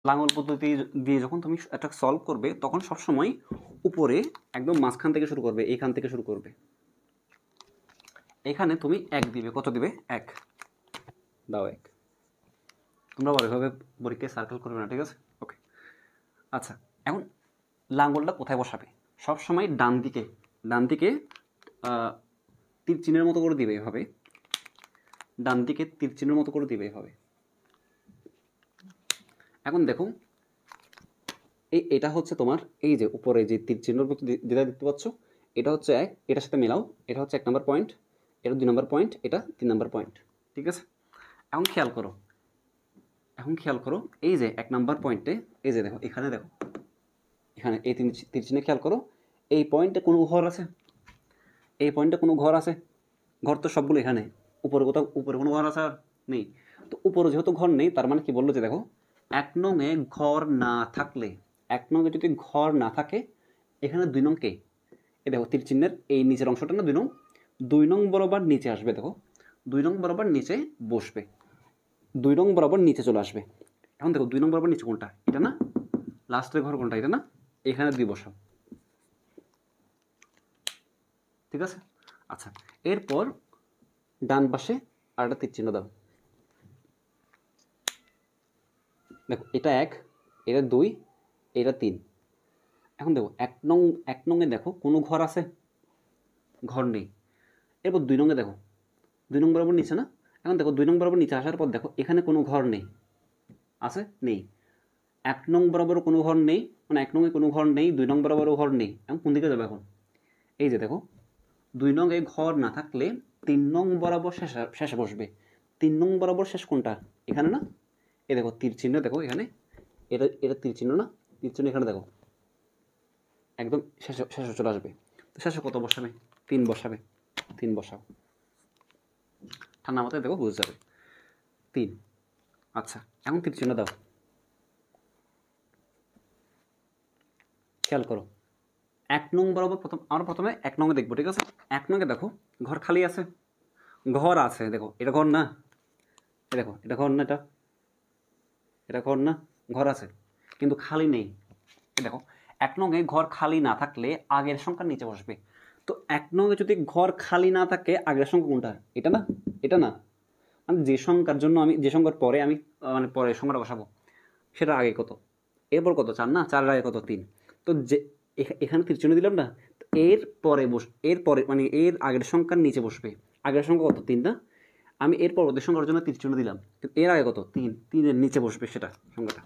লাঙল পদ্ধতি দিয়ে যখন তুমি এটা সলভ করবে তখন সবসময় উপরে একদম মাঝখান থেকে শুরু করবে, এইখান থেকে শুরু করবে। এখানে তুমি 1 দিবে, কত দিবে? 1 দাও, 1। তোমরা এভাবে পরীক্ষায় সার্কেল করবে না, ঠিক আছে? ওকে। আচ্ছা, এখন লাঙলটা কোথায় বসাবে? সবসময় ডান দিকে তীর চিহ্নের মতো করে দিবে এভাবে, ডান দিকে তীর চিহ্নের মতো করে দিবে এভাবে। এখন দেখো এটা হচ্ছে তোমার এই যে উপরে যে তীর চিহ্নের মতো যেটা দেখতে পাচ্ছ, এটা হচ্ছে 1, এটার সাথে মেলাও, এটা হচ্ছে 1 নম্বর পয়েন্ট, এটা 2 নম্বর পয়েন্ট, এটা 3 নম্বর পয়েন্ট, ঠিক আছে? এখন খেয়াল করো এই যে 1 নম্বর পয়েন্টে, এই যে দেখো এখানে, দেখো এখানে এই তীর চিহ্নে খেয়াল করো, এই পয়েন্টে কোনো ঘর আছে? এই পয়েন্টে কোনো ঘর আছে? ঘর তো সবগুলো এখানে, উপরে কোথাও উপরে কোনো ঘর আছে? আর নেই। তো উপরে যেহেতু ঘর নেই, তার মানে কি বললো যে দেখো 1 নংয়ে ঘর না থাকলে, 1 নংয়ে যদি ঘর না থাকে, এখানে 2 নং কে? এই দেখো তীর চিহ্নের এই নিচের অংশটা না 2 নং, 2 নং বরাবর নিচে আসবে। দেখো 2 নং বরাবর নিচে বসবে, 2 নং বরাবর নিচে চলে আসবে। এখন দেখো 2 নং বরাবর নিচে কোনটা? এটা না? লাস্টের ঘর কোনটা? এটা না? এখানে 2 বসাও, ঠিক আছে? আচ্ছা, এরপর ডান পাশে আরেকটা তীর চিহ্ন দাও। দেখো এটা 1, এটা 2, এটা 3। এখন দেখো 1 নংয়ে দেখো কোনো ঘর আছে? ঘর নেই। এরপর 2 নংয়ে দেখো, 2 নং বরাবর নিচে না? এখন দেখো 2 নং বরাবর নিচে আসার পর দেখো এখানে কোনো ঘর নেই, আছে? নেই। 1 নং বরাবর কোনো ঘর নেই, মানে 1 নংয়ে কোনো ঘর নেই, 2 নং বরাবরও ঘর নেই। এখন কোন দিকে যাবে? এখন এই যে দেখো 2 নংয়ে ঘর না থাকলে 3 নং বরাবর শেষে বসবে। 3 নং বরাবর শেষ কোনটা? এখানে না? এই দেখো তীর চিহ্ন, দেখো এখানে, এটা তীর চিহ্ন না? তীর চিহ্ন এখানে দেখো একদম শেষে চলে আসবে। তো শেষে কত বসাবে? 3 বসাবে। 3 বসাও, ঠান্ডা মাথায় দেখো বুঝে যাবে। 3। আচ্ছা, এখন তীর চিহ্ন দাও। খেয়াল করো 1 নং বরাবর আমরা প্রথমে 1 নংয়ে দেখবো, ঠিক আছে? 1 নংয়ে দেখো ঘর খালি আছে? ঘর আছে, দেখো এটা ঘর না? দেখো এটা ঘর না? এটা ঘর না? ঘর আছে কিন্তু খালি নেই। দেখো 1 নংয়ে ঘর খালি না থাকলে আগের সংখ্যার নিচে বসবে। তো 1 নংয়ে যদি ঘর খালি না থাকে, আগের সংখ্যা কোনটা? এটা না? এটা না? মানে যে সংখ্যার জন্য আমি, যে সংখ্যার পরে আমি মানে পরে সংখ্যাটা বসাবো, সেটা আগে কত? এরপর কত? 4 না? 4 এর আগে কত? 3। তো যে এখানে তীর চিহ্ন দিলাম না? এর পরে মানে এর আগের সংখ্যার নিচে বসবে। আগের সংখ্যা কত? 3 না? আমি এর পরবর্তী সংখ্যার জন্য তীর চিহ্ন দিলাম, এর আগে কত? 3, 3 এর নিচে বসবে সেটা সংখ্যাটা।